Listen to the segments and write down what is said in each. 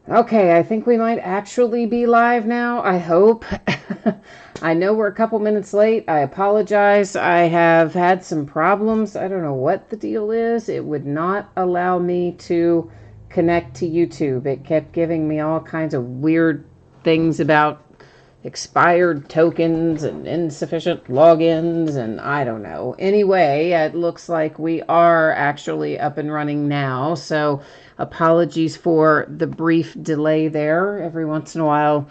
Okay, I think we might actually be live now. I hope. I know we're a couple minutes late. I apologize. I have had some problems. I don't know what the deal is. It would not allow me to connect to YouTube. It kept giving me all kinds of weird things about expired tokens and insufficient logins, and I don't know. Anyway, it looks like we are actually up and running now. So apologies for the brief delay there. Every once in a while,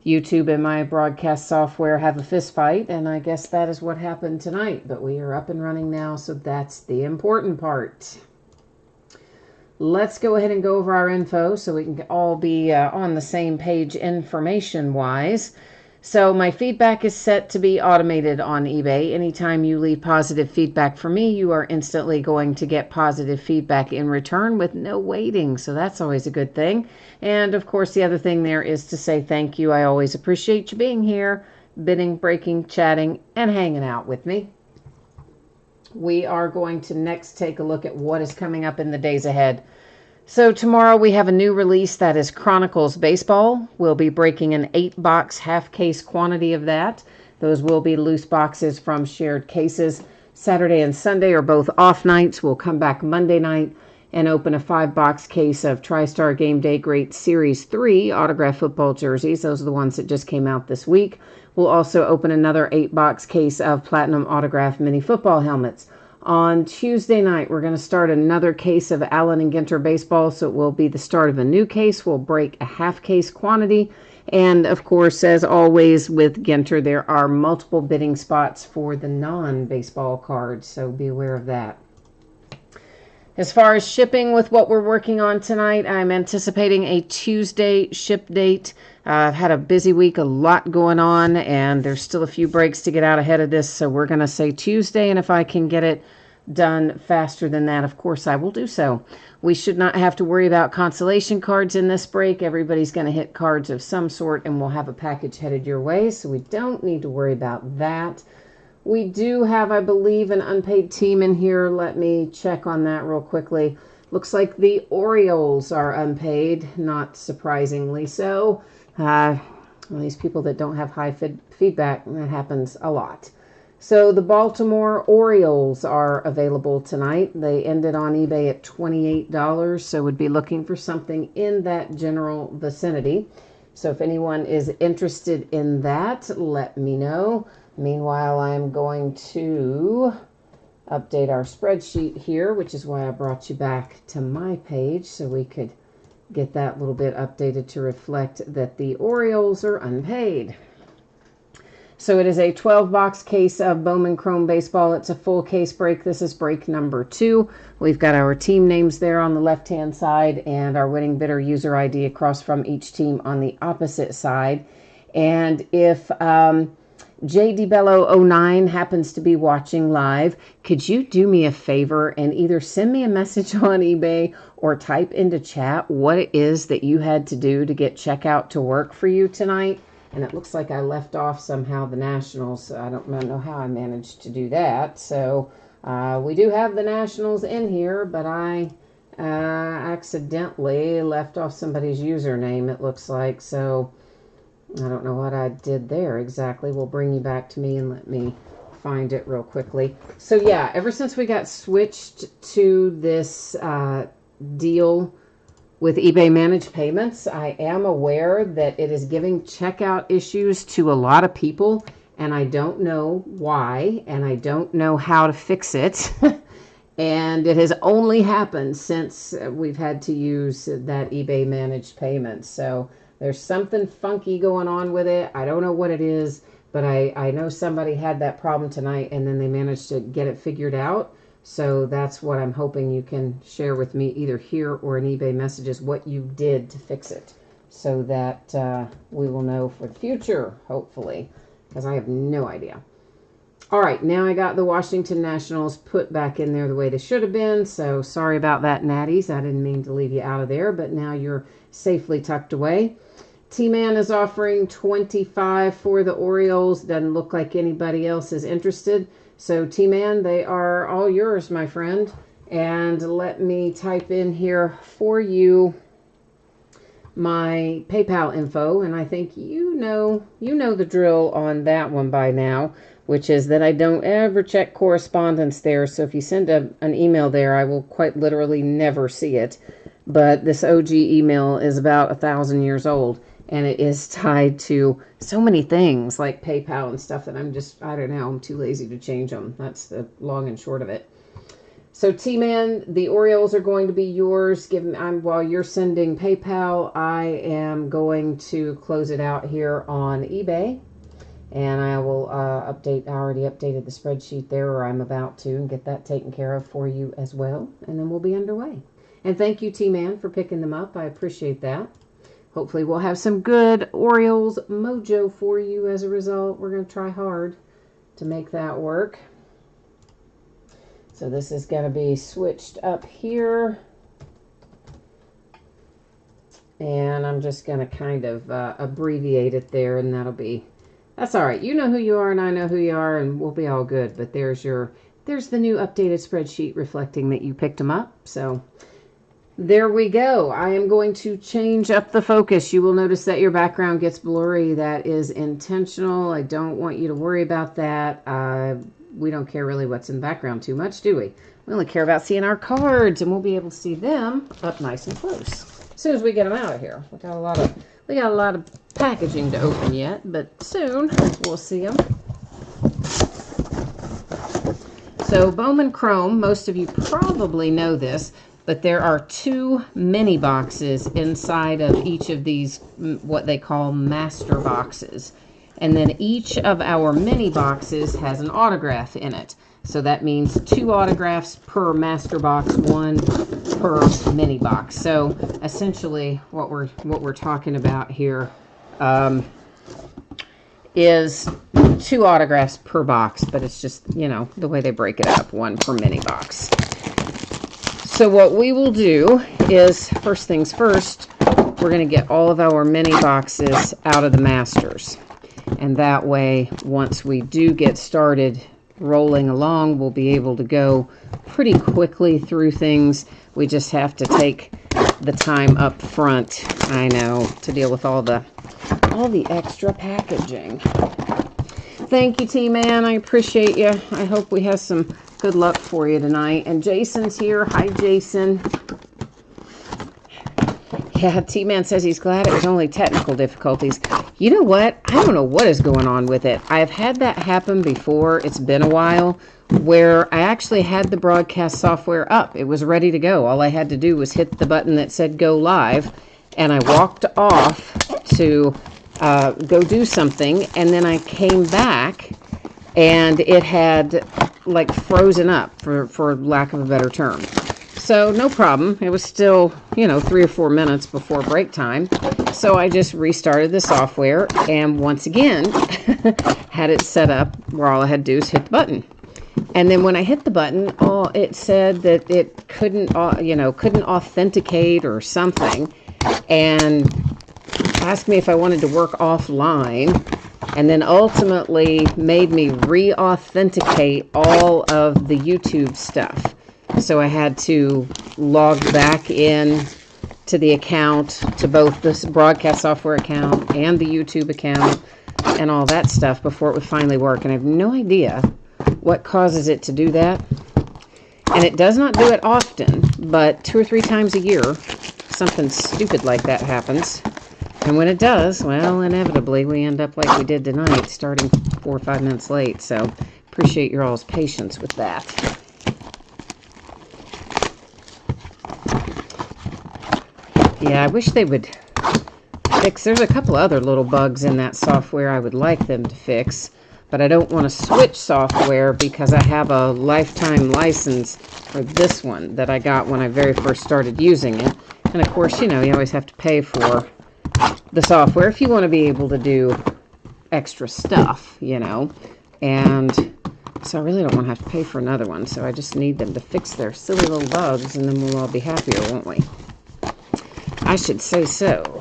YouTube and my broadcast software have a fist fight, and I guess that is what happened tonight. But we are up and running now, so that's the important part. Let's go ahead and go over our info so we can all be on the same page information-wise. So my feedback is set to be automated on eBay. Anytime you leave positive feedback for me, you are instantly going to get positive feedback in return with no waiting. So that's always a good thing. And of course, the other thing there is to say thank you. I always appreciate you being here, bidding, breaking, chatting, and hanging out with me. We are going to next take a look at what is coming up in the days ahead. So tomorrow we have a new release that is Chronicles Baseball. We'll be breaking an 8-box half-case quantity of that. Those will be loose boxes from shared cases. Saturday and Sunday are both off nights. We'll come back Monday night and open a 5-box case of TriStar Game Day Great Series 3 autographed football jerseys. Those are the ones that just came out this week. We'll also open another 8-box case of Platinum autographed mini football helmets. On Tuesday night, we're going to start another case of Allen and Ginter baseball, so it will be the start of a new case. We'll break a half-case quantity. And, of course, as always with Ginter, there are multiple bidding spots for the non-baseball cards, so be aware of that. As far as shipping with what we're working on tonight, I'm anticipating a Tuesday ship date. I've had a busy week, a lot going on, and there's still a few breaks to get out ahead of this, so we're going to say Tuesday, and if I can get it done faster than that, of course I will do so. We should not have to worry about consolation cards in this break. Everybody's going to hit cards of some sort, and we'll have a package headed your way, so we don't need to worry about that. We do have, I believe, an unpaid team in here. Let me check on that real quickly. Looks like the Orioles are unpaid, not surprisingly so. These people that don't have high feedback, that happens a lot. So the Baltimore Orioles are available tonight. They ended on eBay at $28, so would be looking for something in that general vicinity. So if anyone is interested in that, let me know. Meanwhile, I'm going to update our spreadsheet here, which is why I brought you back to my page so we could get that little bit updated to reflect that the Orioles are unpaid. So it is a 12-box case of Bowman Chrome Baseball. It's a full case break. This is break number 2. We've got our team names there on the left-hand side and our winning bidder user ID across from each team on the opposite side. And if JD Bello 09 happens to be watching live, could you do me a favor and either send me a message on eBay or type into chat what it is that you had to do to get checkout to work for you tonight? And it looks like I left off somehow the Nationals. I don't know how I managed to do that. So we do have the Nationals in here, but I accidentally left off somebody's username, it looks like. So I don't know what I did there exactly. Will bring you back to me and let me find it real quickly. So yeah, ever since we got switched to this deal with eBay Managed Payments, I am aware that it is giving checkout issues to a lot of people, and I don't know why, and I don't know how to fix it. And it has only happened since we've had to use that eBay Managed Payments. So there's something funky going on with it. I don't know what it is, but I know somebody had that problem tonight, and then they managed to get it figured out. So that's what I'm hoping you can share with me either here or in eBay messages what you did to fix it so that we will know for the future, hopefully, because I have no idea. All right, now I got the Washington Nationals put back in there the way they should have been, so sorry about that, Natties. I didn't mean to leave you out of there, but now you're safely tucked away. T-Man is offering $25 for the Orioles. Doesn't look like anybody else is interested. So T-Man, they are all yours, my friend. And let me type in here for you my PayPal info, and I think you know the drill on that one by now, which is that I don't ever check correspondence there. So if you send an email there, I will quite literally never see it. But this OG email is about 1,000 years old, and it is tied to so many things like PayPal and stuff that I don't know, I'm too lazy to change them. That's the long and short of it. So T-Man, the Orioles are going to be yours. While you're sending PayPal, I am going to close it out here on eBay. And I will update. I already updated the spreadsheet there, or I'm about to, and get that taken care of for you as well. And then we'll be underway. And thank you, T-Man, for picking them up. I appreciate that. Hopefully we'll have some good Orioles mojo for you as a result. We're going to try hard to make that work. So this is going to be switched up here. And I'm just going to kind of abbreviate it there, and that's all right. You know who you are, and I know who you are, and we'll be all good. But there's the new updated spreadsheet reflecting that you picked them up. So there we go. I am going to change up the focus. You will notice that your background gets blurry. That is intentional. I don't want you to worry about that. We don't care really what's in the background too much, do we? We only care about seeing our cards, and we'll be able to see them up nice and close as soon as we get them out of here. We got a lot of packaging to open yet, but soon we'll see them. So Bowman Chrome, most of you probably know this, but there are 2 mini boxes inside of each of these, what they call master boxes. And then each of our mini boxes has an autograph in it. So that means 2 autographs per master box, 1 per mini box. So essentially what we're talking about here is 2 autographs per box, but it's just, the way they break it up, 1 per mini box. So what we will do is, first things first, we're going to get all of our mini boxes out of the masters. And that way, once we do get started rolling along, we'll be able to go pretty quickly through things. We just have to take the time up front, I know, to deal with all the extra packaging. Thank you, T-Man. I appreciate you. I hope we have some good luck for you tonight. And Jason's here. Hi, Jason. Yeah, T-Man says he's glad it was only technical difficulties. You know what? I don't know what is going on with it. I've had that happen before. It's been a while, where I actually had the broadcast software up. It was ready to go. All I had to do was hit the button that said go live, and I walked off to go do something, and then I came back, and it had like frozen up, for lack of a better term. So no problem. It was still, 3 or 4 minutes before break time. So I just restarted the software and once again had it set up where all I had to do is hit the button. And then when I hit the button, it said that it couldn't authenticate or something, and asked me if I wanted to work offline, and then ultimately made me re-authenticate all of the YouTube stuff. So I had to log back in to the account, to both this broadcast software account and the YouTube account and all that stuff before it would finally work. And I have no idea what causes it to do that. And it does not do it often, but 2 or 3 times a year, something stupid like that happens. And when it does, well, inevitably we end up like we did tonight, starting 4 or 5 minutes late. So appreciate your all's patience with that. Yeah, I wish they would fix. There's a couple other little bugs in that software I would like them to fix, but I don't want to switch software because I have a lifetime license for this one that I got when I very first started using it. And of course, you always have to pay for the software if you want to be able to do extra stuff, and so I really don't want to have to pay for another one. So I just need them to fix their silly little bugs, and then we'll all be happier, won't we? I should say so.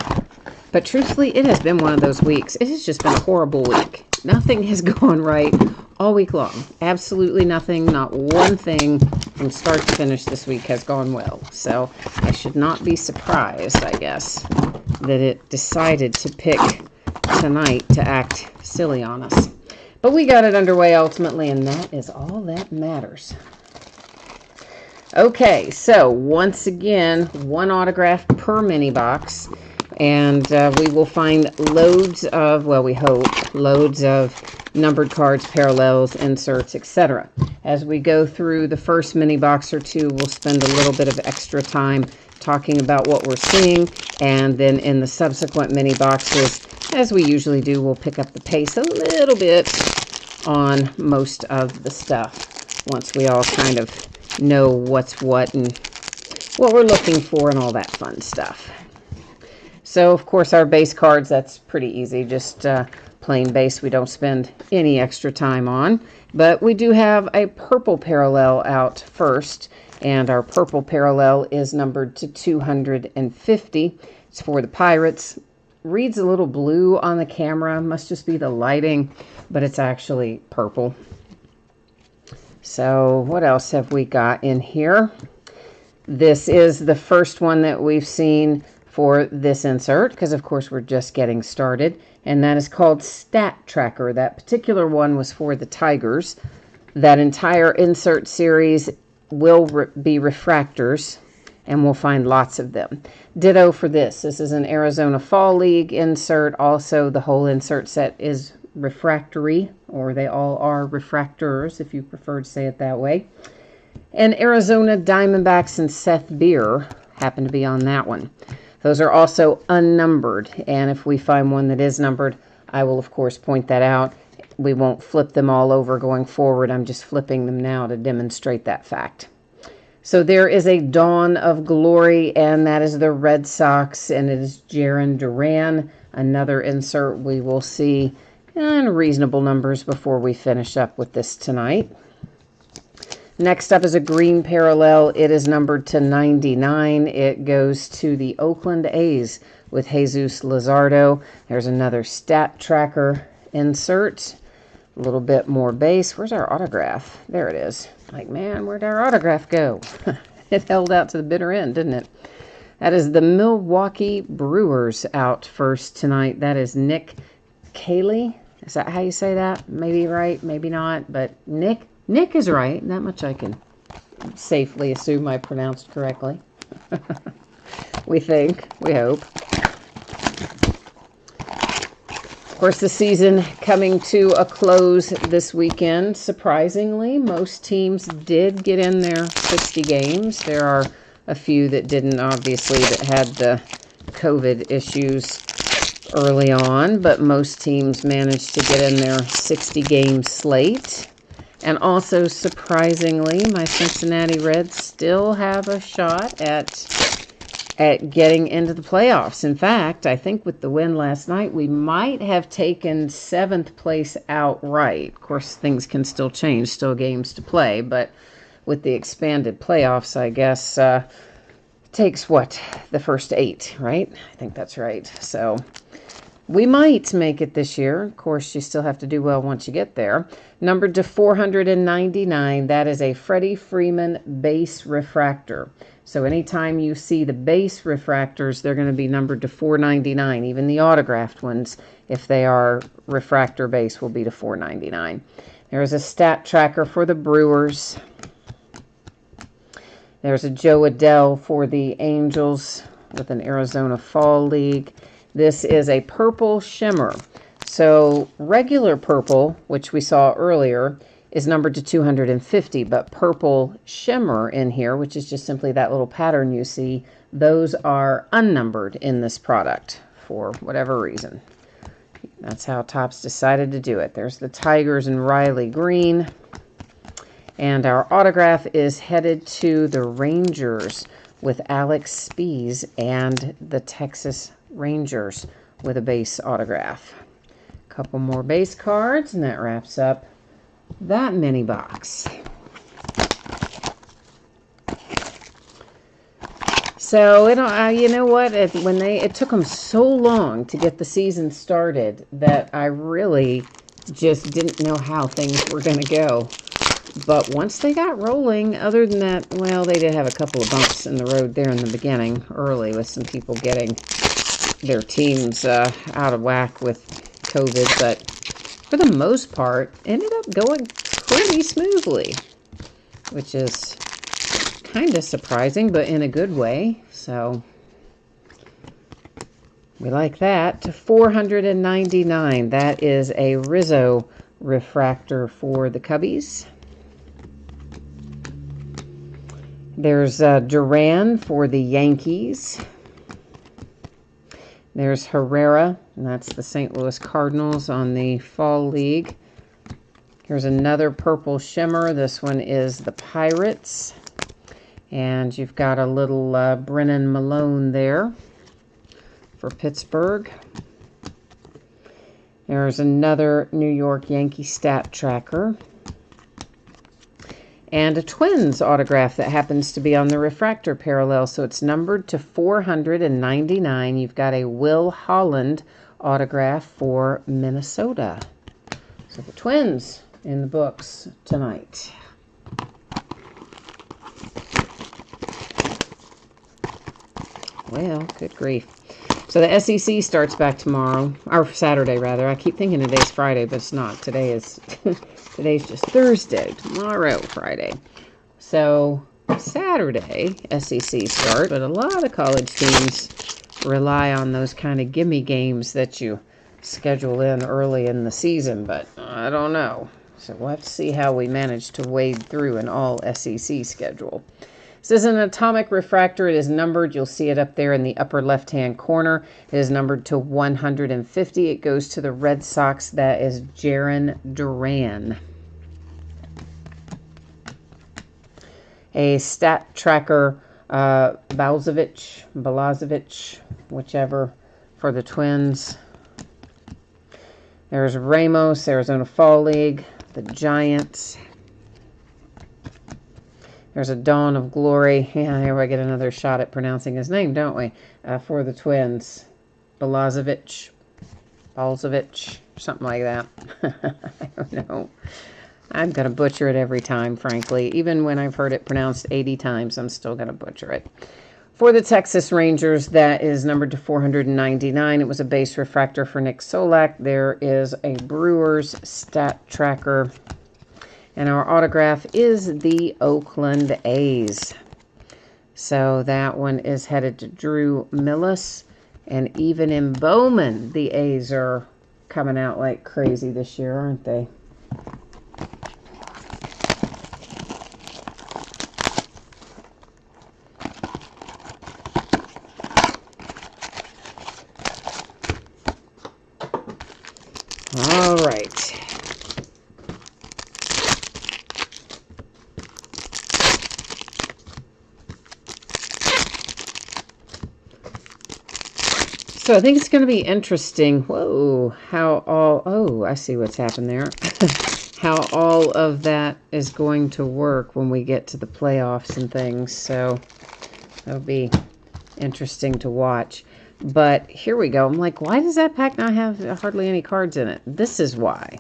But truthfully, it has been one of those weeks. It has just been a horrible week. Nothing has gone right all week long. Absolutely nothing. Not one thing from start to finish this week has gone well. So I should not be surprised, I guess, that it decided to pick tonight to act silly on us. But we got it underway ultimately, and that is all that matters. Okay, so once again, one autograph per mini box, and we will find loads of, well, we hope, loads of numbered cards, parallels, inserts, etc. As we go through the first mini box or two, we'll spend a little bit of extra time talking about what we're seeing, and then in the subsequent mini boxes, as we usually do, we'll pick up the pace a little bit on most of the stuff once we all kind of know what's what and what we're looking for and all that fun stuff. So, of course, our base cards, that's pretty easy, just plain base. We don't spend any extra time on, but we do have a purple parallel out first, and our purple parallel is numbered to 250. It's for the Pirates. Reads a little blue on the camera, must just be the lighting, but it's actually purple. So what else have we got in here? This is the first one that we've seen for this insert, because of course we're just getting started, and that is called Stat Tracker. That particular one was for the Tigers. That entire insert series will be refractors, and we'll find lots of them. Ditto for this. This is an Arizona Fall League insert. Also, the whole insert set is refractory, or they all are refractors, if you prefer to say it that way. And Arizona Diamondbacks and Seth Beer happen to be on that one. Those are also unnumbered, and if we find one that is numbered, I will, of course, point that out. We won't flip them all over going forward. I'm just flipping them now to demonstrate that fact. So there is a Dawn of Glory, and that is the Red Sox, and it is Jarren Duran. Another insert we will see in reasonable numbers before we finish up with this tonight. Next up is a green parallel. It is numbered to 99. It goes to the Oakland A's with Jesus Luzardo. There's another Stat Tracker insert. A little bit more base. Where's our autograph? There it is. Like, man, where'd our autograph go? It held out to the bitter end, didn't it? That is the Milwaukee Brewers out first tonight. That is Nick Caley. Is that how you say that? Maybe right, maybe not, but Nick is right. That much I can safely assume I pronounced correctly. We think, we hope. Of course, the season coming to a close this weekend. Surprisingly, most teams did get in their 60 games. There are a few that didn't, obviously, that had the COVID issues early on, but most teams managed to get in their 60-game slate. And also, surprisingly, my Cincinnati Reds still have a shot at getting into the playoffs. In fact, I think with the win last night, we might have taken 7th place outright. Of course, things can still change, still games to play, but with the expanded playoffs, I guess, takes what? The first 8, right? I think that's right. So we might make it this year. Of course, you still have to do well once you get there. Numbered to 499, that is a Freddie Freeman base refractor. So anytime you see the base refractors, they're going to be numbered to 499. Even the autographed ones, if they are refractor base, will be to 499. There's a Stat Tracker for the Brewers. There's a Joe Adell for the Angels with an Arizona Fall League. This is a purple shimmer. So regular purple, which we saw earlier, is numbered to 250, but purple shimmer in here, which is just simply that little pattern you see, those are unnumbered in this product for whatever reason. That's how Topps decided to do it. There's the Tigers and Riley Green. And our autograph is headed to the Rangers with Alex Spees and the Texas Rangers with a base autograph. A couple more base cards, and that wraps up that mini box. So you know what? It took them so long to get the season started that I really just didn't know how things were going to go. But once they got rolling, other than that, well, they did have a couple of bumps in the road there in the beginning, early, with some people getting their teams out of whack with COVID, but for the most part, ended up going pretty smoothly, which is kind of surprising, but in a good way. So we like that. $499. That is a Rizzo refractor for the Cubbies. There's Duran for the Yankees. There's Herrera, and that's the St. Louis Cardinals on the Fall League. Here's another purple shimmer. This one is the Pirates. And you've got a little Brennan Malone there for Pittsburgh. There's another New York Yankee stat tracker. And a Twins autograph that happens to be on the refractor parallel. So it's numbered to 499. You've got a Will Holland autograph for Minnesota. So the Twins in the books tonight. Well, good grief. So the SEC starts back tomorrow, or Saturday rather. I keep thinking today's Friday, but it's not. Today's just Thursday. Tomorrow, Friday. So Saturday, SEC start, but a lot of college teams rely on those kind of gimme games that you schedule in early in the season, but I don't know. So we'll have to see how we manage to wade through an all SEC schedule. This is an atomic refractor. It is numbered. You'll see it up there in the upper left-hand corner. It is numbered to 150. It goes to the Red Sox. That is Jarren Duran. A stat tracker, Balazovic, whichever, for the Twins. There's Ramos, Arizona Fall League, the Giants. There's a Dawn of Glory. Yeah, here we get another shot at pronouncing his name, don't we? For the Twins. Balazovic, something like that. I don't know. I'm going to butcher it every time, frankly. Even when I've heard it pronounced 80 times, I'm still going to butcher it. For the Texas Rangers, that is numbered to 499. It was a base refractor for Nick Solak. There is a Brewers stat tracker. And our autograph is the Oakland A's. So that one is headed to Drew Millis. And even in Bowman, the A's are coming out like crazy this year, aren't they? All right. So I think it's going to be interesting. Whoa, I see what's happened there. How all of that is going to work when we get to the playoffs and things. So that'll be interesting to watch. But here we go. I'm like, why does that pack not have hardly any cards in it? This is why.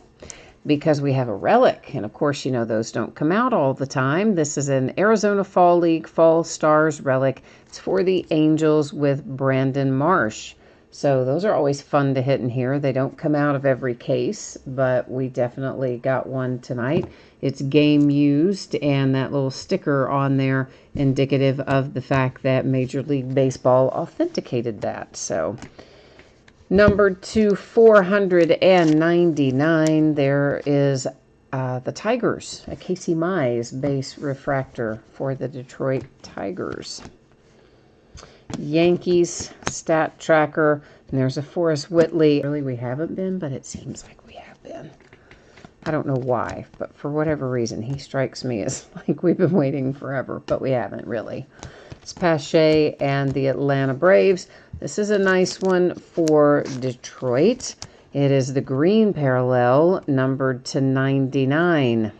Because we have a relic. And of course, you know, those don't come out all the time. This is an Arizona Fall League Fall Stars relic. It's for the Angels with Brandon Marsh. So those are always fun to hit in here. They don't come out of every case, but we definitely got one tonight. It's game used, and that little sticker on there indicative of the fact that Major League Baseball authenticated that. So numbered to 499, there is the Tigers, a Casey Mize base refractor for the Detroit Tigers. Yankees stat tracker, and there's a Forrest Whitley. Really, we haven't been, but it seems like we have been. I don't know why, but for whatever reason, he strikes me as like we've been waiting forever, but we haven't really. It's Pache and the Atlanta Braves. This is a nice one for Detroit. It is the green parallel, numbered to 99.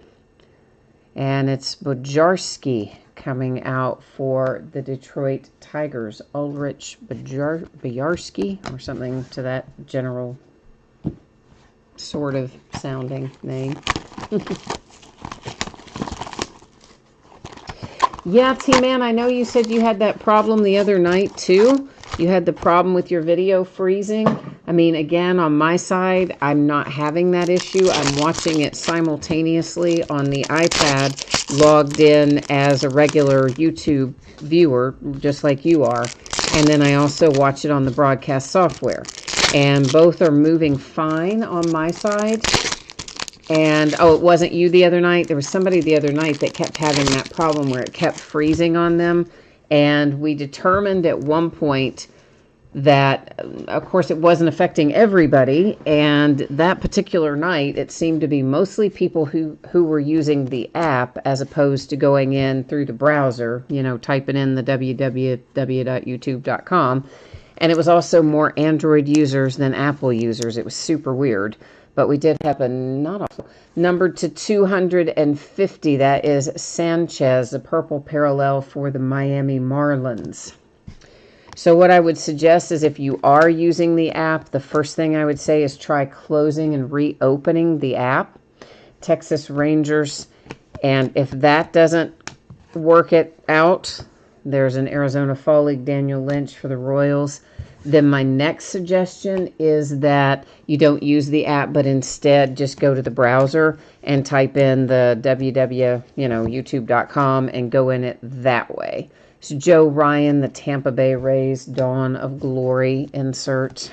And it's Bojarski coming out for the Detroit Tigers. Ulrich Bojarski, or something to that general sort of sounding name. Yeah, T-Man, I know you said you had that problem the other night too. You had the problem with your video freezing. I mean, again, on my side, I'm not having that issue. I'm watching it simultaneously on the iPad, logged in as a regular YouTube viewer, just like you are. And then I also watch it on the broadcast software. And both are moving fine on my side. And, oh, it wasn't you the other night. There was somebody the other night that kept having that problem where it kept freezing on them. And we determined at one point that, of course, it wasn't affecting everybody. And that particular night, it seemed to be mostly people who were using the app as opposed to going in through the browser, you know, typing in the www.youtube.com. And it was also more Android users than Apple users. It was super weird. But we did have a not awful number to 250. That is Sanchez, the purple parallel for the Miami Marlins. So what I would suggest is if you are using the app, the first thing I would say is try closing and reopening the app. Texas Rangers. And if that doesn't work it out, there's an Arizona Fall League Daniel Lynch for the Royals. Then my next suggestion is that you don't use the app, but instead just go to the browser and type in the youtube.com and go in it that way. So Joe Ryan, the Tampa Bay Rays, Dawn of Glory insert.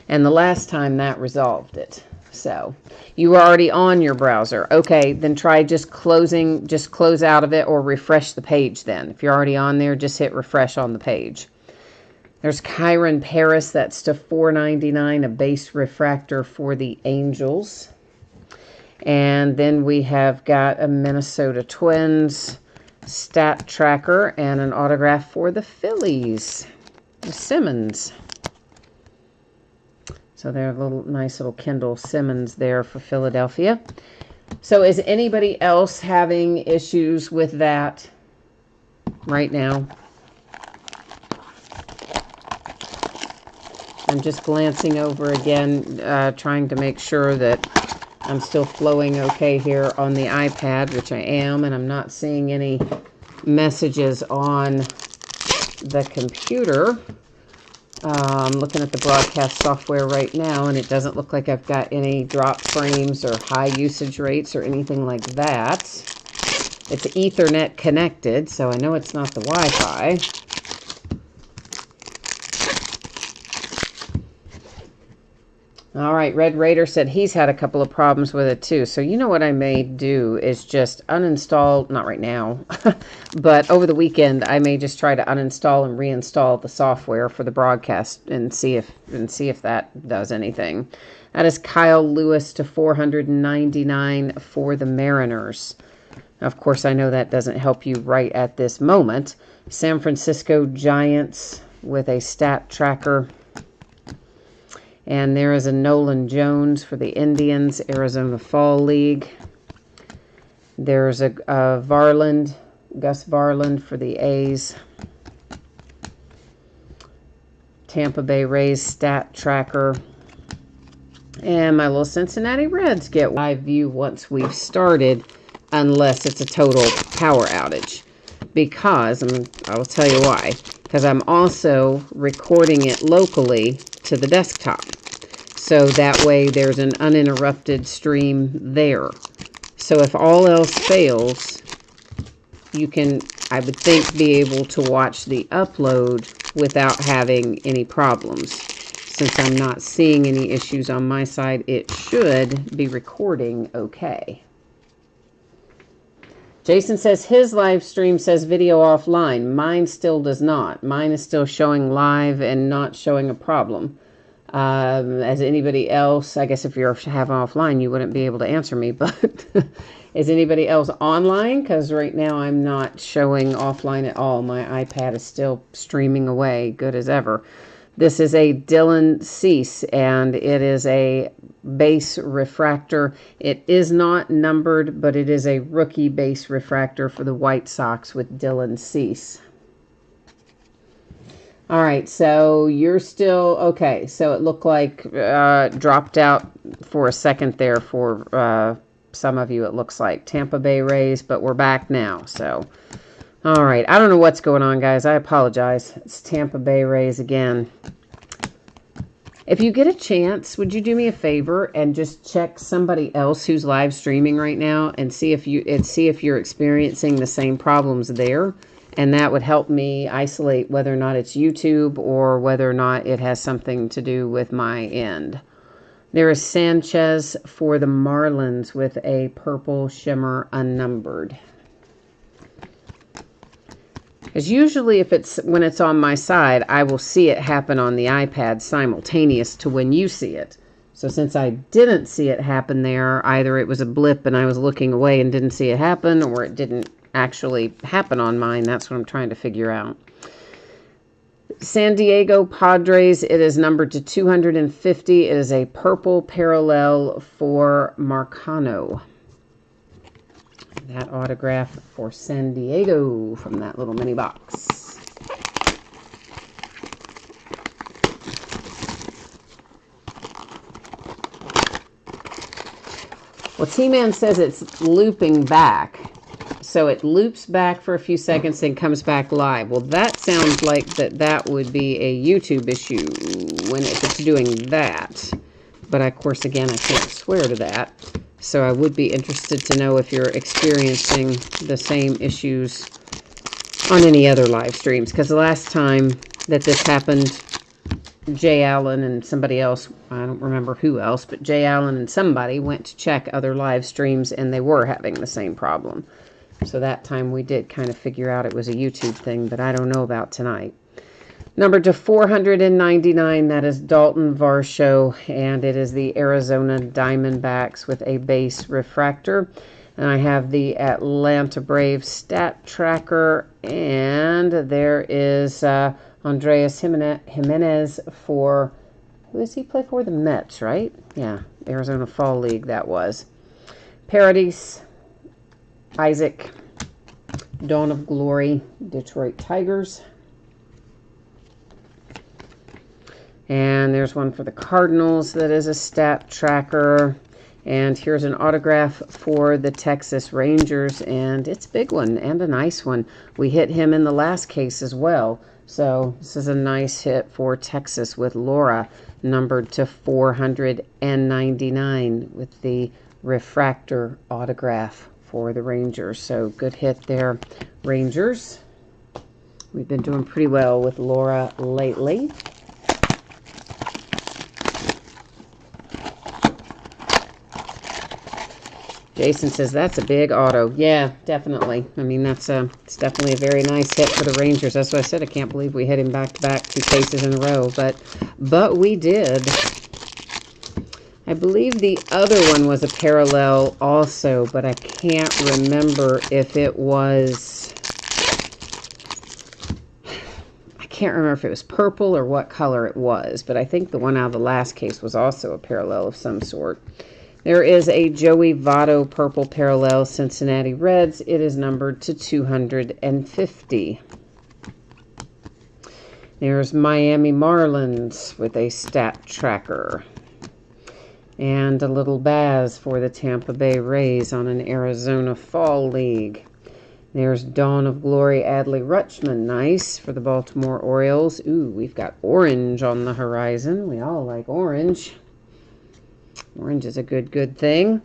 And the last time that resolved it. So you were already on your browser. Okay, then try just close out of it or refresh the page then. If you're already on there, just hit refresh on the page. There's Kyron Paris, that's to $4.99, a base refractor for the Angels. And then we have got a Minnesota Twins stat tracker and an autograph for the Phillies, the Simmons. So they're a nice little Kendall Simmons there for Philadelphia. So is anybody else having issues with that right now? I'm just glancing over again, trying to make sure that I'm still flowing okay here on the iPad, which I am, and I'm not seeing any messages on the computer. I'm looking at the broadcast software right now, and it doesn't look like I've got any drop frames or high usage rates or anything like that. It's Ethernet connected, so I know it's not the Wi-Fi. All right, Red Raider said he's had a couple of problems with it too. So you know what I may do is just uninstall, not right now, but over the weekend I may just try to uninstall and reinstall the software for the broadcast and see if that does anything. That is Kyle Lewis to $499 for the Mariners. Of course, I know that doesn't help you right at this moment. San Francisco Giants with a stat tracker. And there is a Nolan Jones for the Indians, Arizona Fall League. There's a Varland, Gus Varland for the A's. Tampa Bay Rays stat tracker. And my little Cincinnati Reds get live view once we've started, unless it's a total power outage. Because, I will tell you why. Because I'm also recording it locally to the desktop. So that way there's an uninterrupted stream there. So if all else fails, you can, I would think, be able to watch the upload without having any problems. Since I'm not seeing any issues on my side, it should be recording okay. Jason says his live stream says video offline. Mine still does not. Mine is still showing live and not showing a problem. As anybody else, I guess if you're having offline, you wouldn't be able to answer me, but is anybody else online? Because right now I'm not showing offline at all. My iPad is still streaming away, good as ever. This is a Dylan Cease, and it is a base refractor. It is not numbered, but it is a rookie base refractor for the White Sox with Dylan Cease. All right, so you're still, okay, so it looked like dropped out for a second there for some of you, it looks like. Tampa Bay Rays, but we're back now, so All right. I don't know what's going on, guys. I apologize. It's Tampa Bay Rays again. If you get a chance, would you do me a favor and just check somebody else who's live streaming right now and see if you're experiencing the same problems there, and that would help me isolate whether or not it's YouTube or whether or not it has something to do with my end. There is Sanchez for the Marlins with a purple shimmer unnumbered. Because usually when it's on my side, I will see it happen on the iPad simultaneous to when you see it. So since I didn't see it happen there, either it was a blip and I was looking away and didn't see it happen, or it didn't actually happen on mine. That's what I'm trying to figure out. San Diego Padres, it is numbered to 250. It is a purple parallel for Marcano. That autograph for San Diego from that little mini box. Well, T-Man says it's looping back. So it loops back for a few seconds and comes back live. Well, that sounds like that would be a YouTube issue if it's doing that. But of course, again, I can't swear to that. So I would be interested to know if you're experiencing the same issues on any other live streams. Because the last time that this happened, Jay Allen and somebody else, I don't remember who else, but Jay Allen and somebody went to check other live streams and they were having the same problem. So that time we did kind of figure out it was a YouTube thing, but I don't know about tonight. Number to 499, that is Dalton Varsho, and it is the Arizona Diamondbacks with a base refractor. And I have the Atlanta Braves stat tracker, and there is Andreas Jimenez for, who does he play for? The Mets, right? Yeah, Arizona Fall League that was. Paradis, Isaac, Dawn of Glory, Detroit Tigers. And there's one for the Cardinals that is a stat tracker. And here's an autograph for the Texas Rangers. And it's a big one and a nice one. We hit him in the last case as well. So this is a nice hit for Texas with Laura, numbered to 499 with the refractor autograph for the Rangers. So good hit there, Rangers. We've been doing pretty well with Laura lately. Jason says that's a big auto. Yeah, definitely. I mean, it's definitely a very nice hit for the Rangers. That's what I said. I can't believe we hit him back-to-back 2 cases in a row, but we did. I believe the other one was a parallel also, but I can't remember if it was, I can't remember if it was purple or what color it was, but I think the one out of the last case was also a parallel of some sort. There is a Joey Votto purple parallel Cincinnati Reds. It is numbered to 250. There's Miami Marlins with a stat tracker. And a little Baz for the Tampa Bay Rays on an Arizona Fall League. There's Dawn of Glory Adley Rutschman. Nice for the Baltimore Orioles. Ooh, we've got orange on the horizon. We all like orange. Orange is a good thing.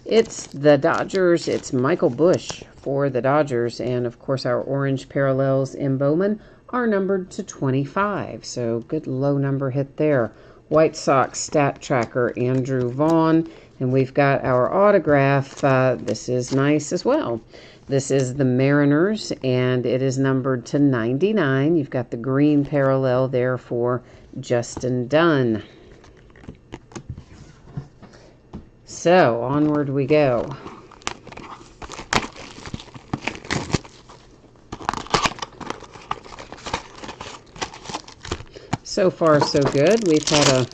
It's the Dodgers. It's Michael Busch for the Dodgers. And, of course, our orange parallels in Bowman are numbered to 25. So, good low number hit there. White Sox stat tracker, Andrew Vaughn. And we've got our autograph. This is nice as well. This is the Mariners, and it is numbered to 99. You've got the green parallel there for Justin Dunn. So, onward we go. So far, so good. We've had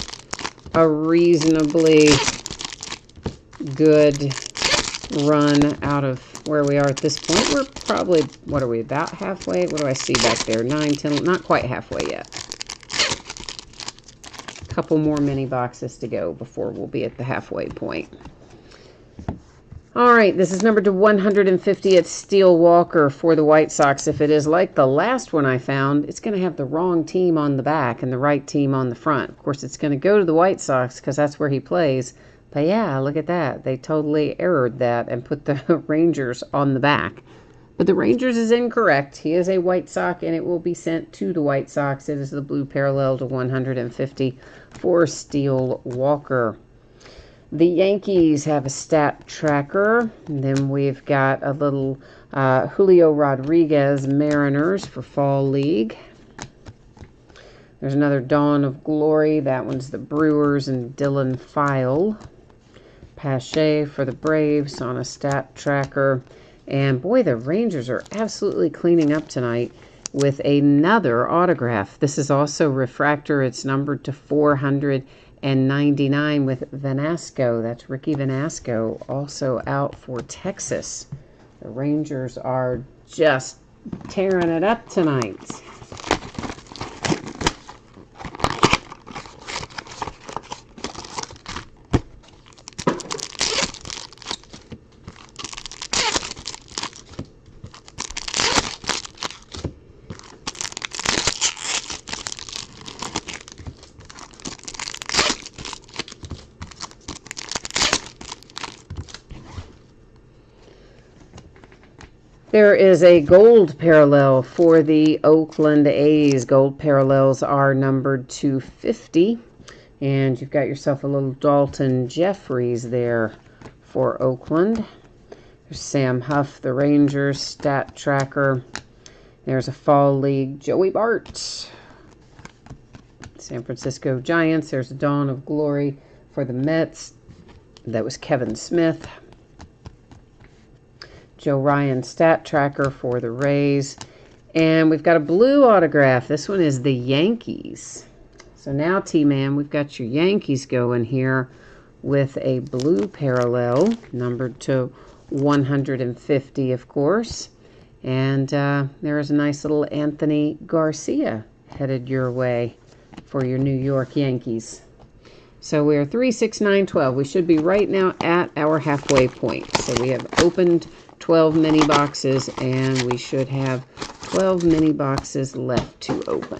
a reasonably good run out of where we are at this point. We're probably, what are we, about halfway? What do I see back there? 9, 10, not quite halfway yet. Couple more mini boxes to go before we'll be at the halfway point. All right, this is numbered to 150. It's Steele Walker for the White Sox. If it is like the last one I found, it's going to have the wrong team on the back and the right team on the front. Of course, it's going to go to the White Sox because that's where he plays. But yeah, look at that. They totally errored that and put the Rangers on the back. But the Rangers is incorrect. He is a White Sox, and it will be sent to the White Sox. It is the blue parallel to 150 for Steele Walker. The Yankees have a stat tracker. And then we've got a little Julio Rodriguez Mariners for Fall League. There's another Dawn of Glory. That one's the Brewers and Dylan File. Pache for the Braves on a stat tracker. And boy, the Rangers are absolutely cleaning up tonight with another autograph. This is also refractor. It's numbered to 499 with Vanasco. That's Ricky Vanasco, also out for Texas. The Rangers are just tearing it up tonight. There is a gold parallel for the Oakland A's. Gold parallels are numbered to 50. And you've got yourself a little Dalton Jeffries there for Oakland. There's Sam Huff, the Rangers, stat tracker. There's a Fall League Joey Bart. San Francisco Giants. There's a Dawn of Glory for the Mets. That was Kevin Smith. Joe Ryan stat tracker for the Rays. And we've got a blue autograph. This one is the Yankees. So now, T-Man, we've got your Yankees going here with a blue parallel, numbered to 150, of course. And there is a nice little Anthony Garcia headed your way for your New York Yankees. So we're 3, 6, 9, 12. We should be right now at our halfway point. So we have opened 12 mini boxes, and we should have 12 mini boxes left to open.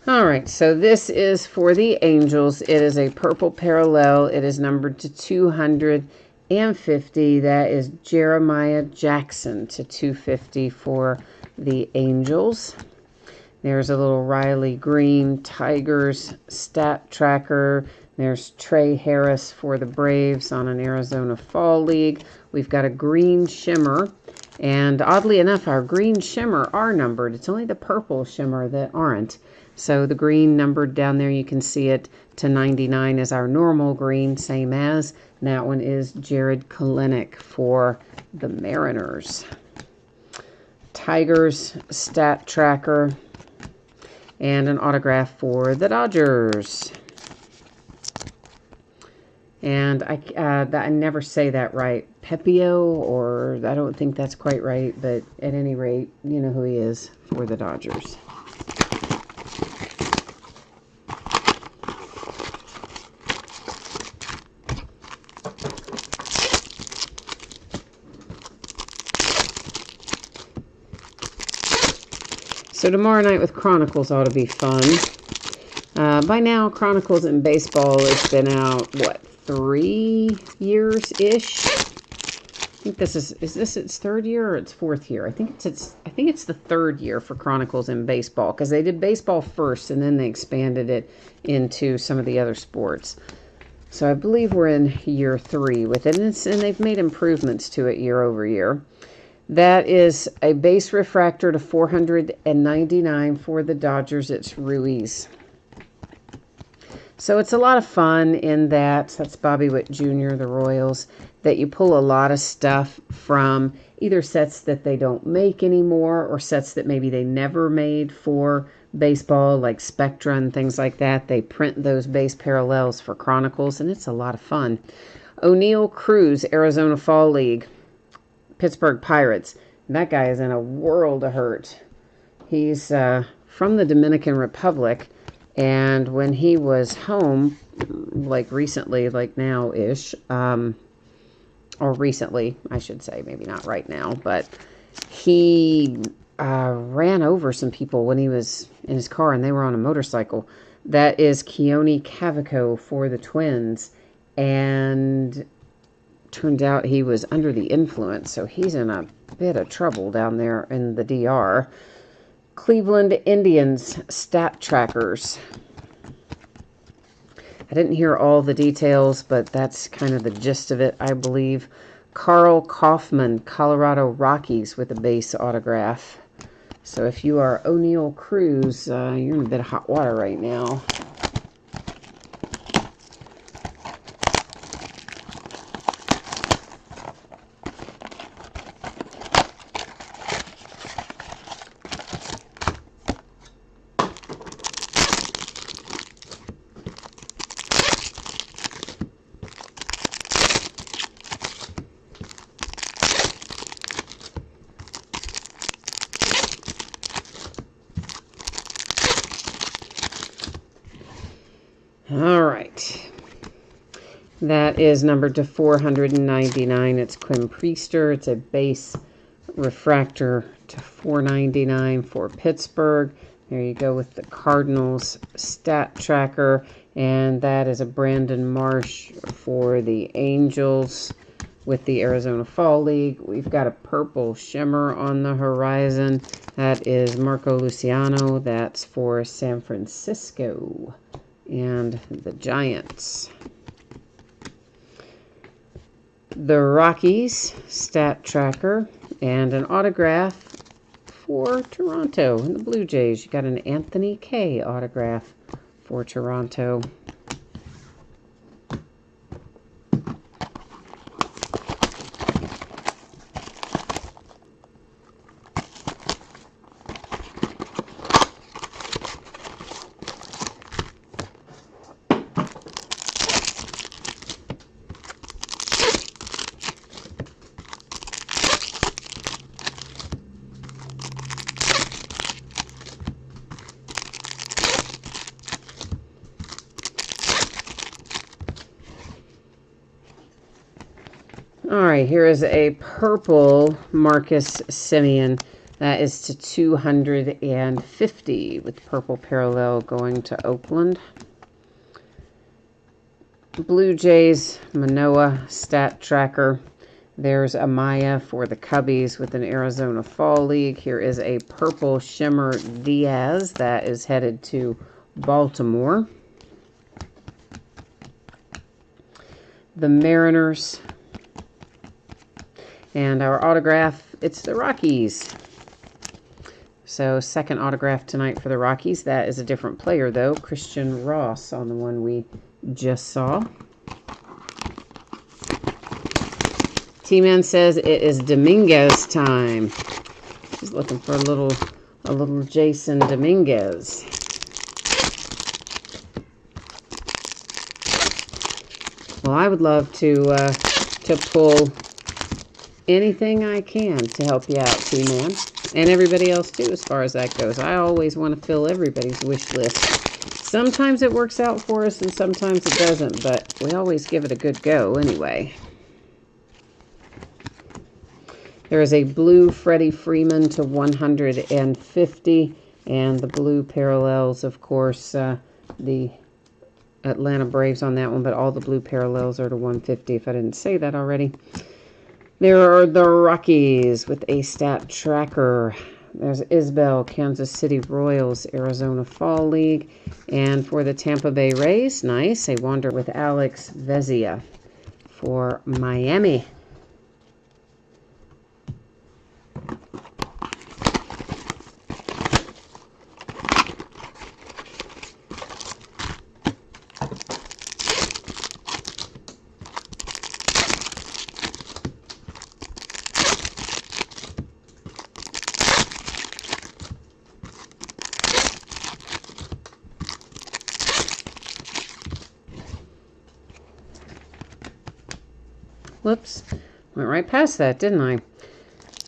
All right, so this is for the Angels. It is a purple parallel. It is numbered to 250. That is Jeremiah Jackson to 250 for the Angels. There's a little Riley Green Tigers stat tracker. There's Trey Harris for the Braves on an Arizona Fall League. We've got a green shimmer. And oddly enough, our green shimmer are numbered. It's only the purple shimmer that aren't. So the green numbered down there, you can see it to 99 is our normal green, same as. And that one is Jared Kelenic for the Mariners. Tigers stat tracker. And an autograph for the Dodgers. And I never say that right. Pepio, or I don't think that's quite right. But at any rate, you know who he is for the Dodgers. So tomorrow night with Chronicles ought to be fun. By now, Chronicles in baseball has been out, what, 3 years-ish? I think this is this its 3rd year or its 4th year? I think it's the 3rd year for Chronicles in baseball, because they did baseball first and then they expanded it into some of the other sports. So I believe we're in year 3 with it, and they've made improvements to it year over year. That is a base refractor to 499 for the Dodgers. It's Ruiz. So it's a lot of fun in that's Bobby Witt Jr., the Royals, that you pull a lot of stuff from either sets that they don't make anymore or sets that maybe they never made for baseball, like Spectra and things like that. They print those base parallels for Chronicles, and it's a lot of fun. O'Neill Cruz, Arizona Fall League, Pittsburgh Pirates. That guy is in a world of hurt. He's from the Dominican Republic, and when he was home, like recently, like now-ish, or recently, I should say, maybe not right now, but he ran over some people when he was in his car, and they were on a motorcycle. That is Keone Cavaco for the Twins, and turned out he was under the influence, so he's in a bit of trouble down there in the DR. Cleveland Indians stat trackers. I didn't hear all the details, but that's kind of the gist of it, I believe. Carl Kaufman, Colorado Rockies, with a base autograph. So if you are O'Neill Cruz, you're in a bit of hot water right now. All right. That is numbered to 499. It's Quinn Priester. It's a base refractor to 499 for Pittsburgh. There you go with the Cardinals stat tracker. And that is a Brandon Marsh for the Angels with the Arizona Fall League. We've got a purple shimmer on the horizon. That is Marco Luciano. That's for San Francisco and the Giants. The Rockies stat tracker and an autograph for Toronto and the Blue Jays. You got an Anthony Kay autograph for Toronto. All right, here is a purple Marcus Semien. That is to 250 with purple parallel going to Oakland. Blue Jays Manoah stat tracker. There's Amaya for the Cubbies with an Arizona Fall League. Here is a purple shimmer Diaz that is headed to Baltimore. The Mariners. And our autograph, it's the Rockies. So second autograph tonight for the Rockies. That is a different player, though. Christian Ross on the one we just saw. T-Man says it is Dominguez time. He's looking for a little Jason Dominguez. Well, I would love to pull anything I can to help you out, T-Man. And everybody else, too, as far as that goes. I always want to fill everybody's wish list. Sometimes it works out for us, and sometimes it doesn't. But we always give it a good go anyway. There is a blue Freddie Freeman to 150. And the blue parallels, of course, the Atlanta Braves on that one. But all the blue parallels are to 150, if I didn't say that already. There are the Rockies with a stat tracker. There's Isbell, Kansas City Royals, Arizona Fall League. And for the Tampa Bay Rays, nice, a Wander with Alex Vezia for Miami. Whoops. Went right past that, didn't I?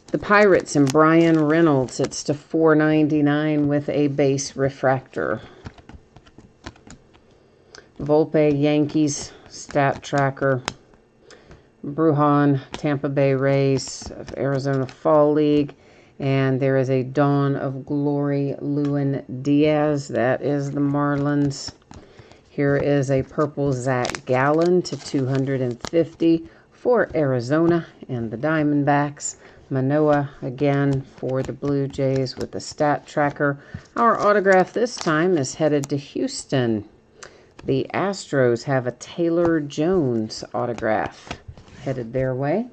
The Pirates and Brian Reynolds. It's to $4.99 with a base refractor. Volpe, Yankees, stat tracker. Brujan, Tampa Bay Rays, Arizona Fall League. And there is a Dawn of Glory, Lewin Diaz. That is the Marlins. Here is a purple Zach Gallen to $250 for Arizona and the Diamondbacks. Manoah again for the Blue Jays with the stat tracker. Our autograph this time is headed to Houston. The Astros have a Taylor Jones autograph headed their way.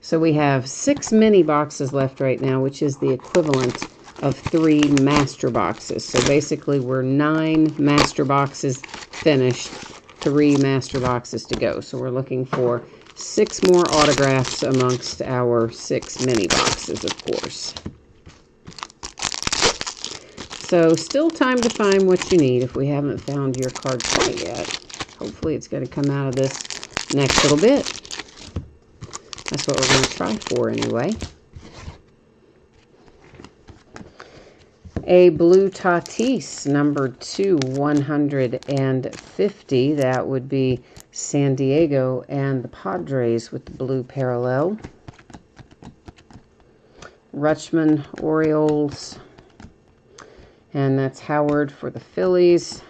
So we have 6 mini boxes left right now, which is the equivalent of 3 master boxes. So basically we're 9 master boxes finished, 3 master boxes to go. So we're looking for 6 more autographs amongst our 6 mini boxes, of course. So still time to find what you need if we haven't found your card quite yet. Hopefully it's going to come out of this next little bit. That's what we're going to try for anyway. A blue Tatis, number 2/150. That would be San Diego and the Padres with the blue parallel. Rutschman, Orioles. And that's Howard for the Phillies.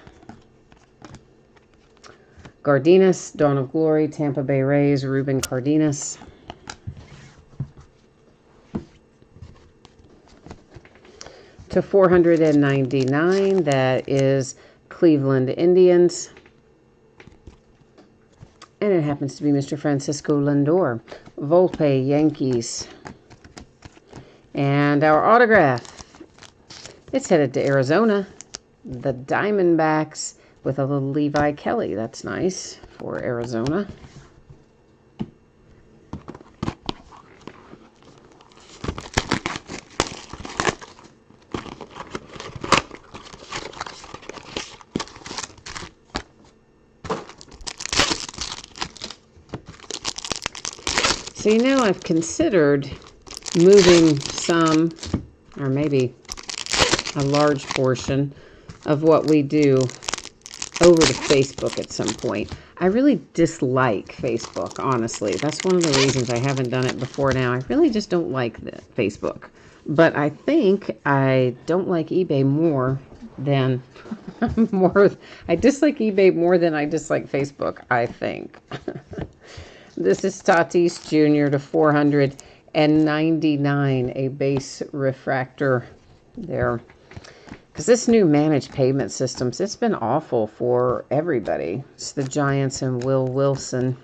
Gardinas, Dawn of Glory, Tampa Bay Rays, Ruben Cardenas. To $499, that is Cleveland Indians. And it happens to be Mr. Francisco Lindor. Volpe, Yankees. And our autograph, it's headed to Arizona. The Diamondbacks with a little Levi Kelly. That's nice for Arizona. So, you know, I've considered moving some, or maybe a large portion of what we do over to Facebook at some point. I really dislike Facebook, honestly. That's one of the reasons I haven't done it before now. I really just don't like Facebook. But I think I don't like eBay more than I dislike eBay more than I dislike Facebook, I think. This is Tatis Jr. to $499, a base refractor there. Because this new managed payment systems, it's been awful for everybody. It's the Giants and Will Wilson.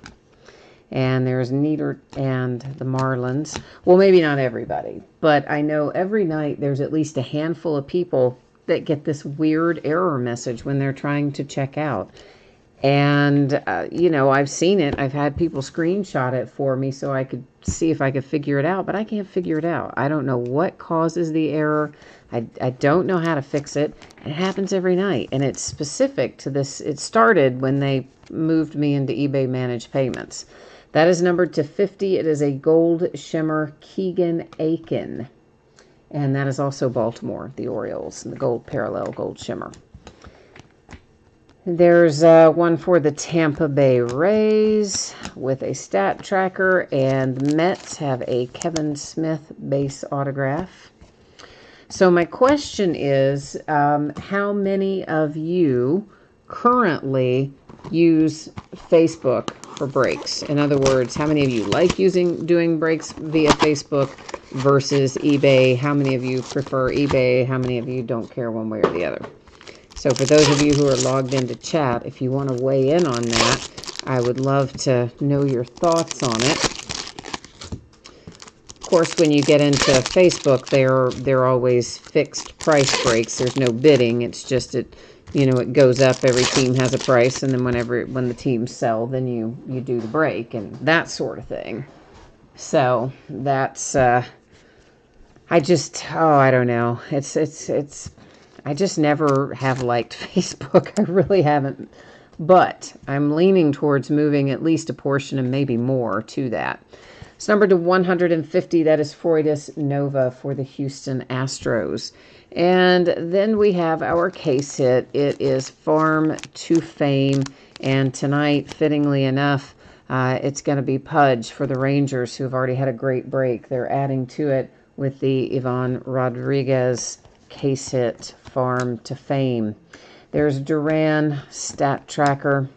And there's Nieder and the Marlins. Well, maybe not everybody, but I know every night there's at least a handful of people that get this weird error message when they're trying to check out. And, you know, I've seen it. I've had people screenshot it for me so I could see if I could figure it out, but I can't figure it out. I don't know what causes the error. I don't know how to fix it. It happens every night, and it's specific to this. It started when they moved me into eBay Managed Payments. That is numbered to 50. It is a gold shimmer Keegan Aiken, and that is also Baltimore, the Orioles, and the gold parallel gold shimmer. There's one for the Tampa Bay Rays with a stat tracker, and the Mets have a Kevin Smith base autograph. So my question is, how many of you currently use Facebook for breaks? In other words, how many of you like doing breaks via Facebook versus eBay? How many of you prefer eBay? How many of you don't care one way or the other? So for those of you who are logged into chat, if you want to weigh in on that, I would love to know your thoughts on it. Of course, when you get into Facebook, they're always fixed price breaks. There's no bidding. It's just it goes up. Every team has a price, and then when the teams sell, then you do the break and that sort of thing. So that's I don't know. It's I just never have liked Facebook. I really haven't But I'm leaning towards moving at least a portion and maybe more to that. It's numbered to 150. That is Freudis Nova for the Houston Astros. And then we have our case hit. It is Farm to Fame. And tonight, fittingly enough, it's going to be Pudge for the Rangers, who have already had a great break. They're adding to it with the Ivan Rodriguez case hit, Farm to Fame. There's Duran Stat Tracker.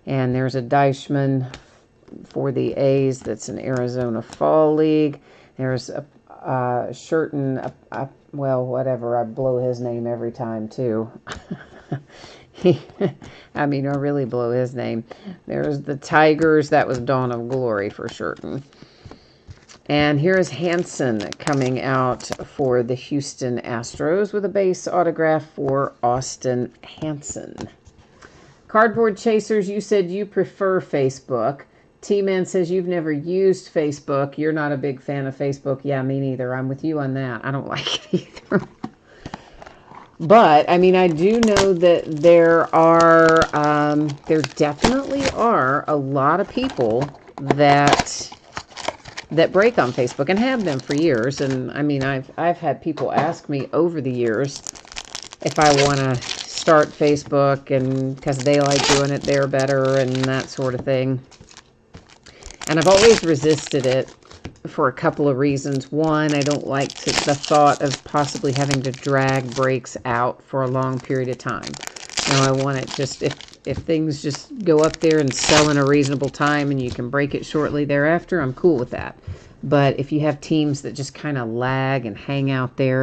And there's a Deichmann for the A's. That's an Arizona Fall League. There's a Shurton, well, whatever. I blow his name every time, too. I really blow his name. There's the Tigers. That was Dawn of Glory for Shurton. And here's Hansen coming out for the Houston Astros with a base autograph for Austin Hansen. Cardboard Chasers, you said you prefer Facebook. T-Man says you've never used Facebook. You're not a big fan of Facebook. Yeah, me neither. I'm with you on that. I don't like it either. But, I do know that there definitely are a lot of people that break on Facebook and have been for years. And, I've had people ask me over the years if I want to start Facebook, and because they like doing it, they're better and that sort of thing. And I've always resisted it for a couple of reasons. One, I don't like the thought of possibly having to drag breaks out for a long period of time. I want it just, if things just go up there and sell in a reasonable time and you can break it shortly thereafter, I'm cool with that. But if you have teams that just kind of lag and hang out there